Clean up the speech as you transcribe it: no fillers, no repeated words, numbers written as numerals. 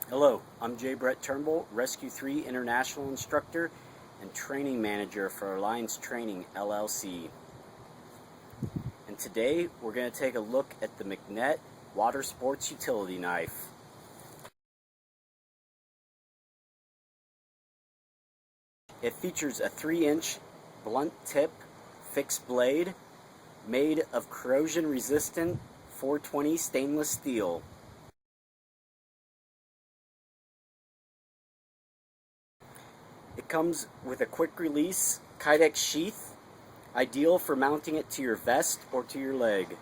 Hello, I'm J. Brett Turnbull, Rescue 3 International Instructor and Training Manager for Alliance Training, LLC. And today we're going to take a look at the Mcnett Watersports Utility Knife. It features a 3-inch blunt tip fixed blade made of corrosion-resistant 420 stainless steel. It comes with a quick release Kydex sheath, ideal for mounting it to your vest or to your leg.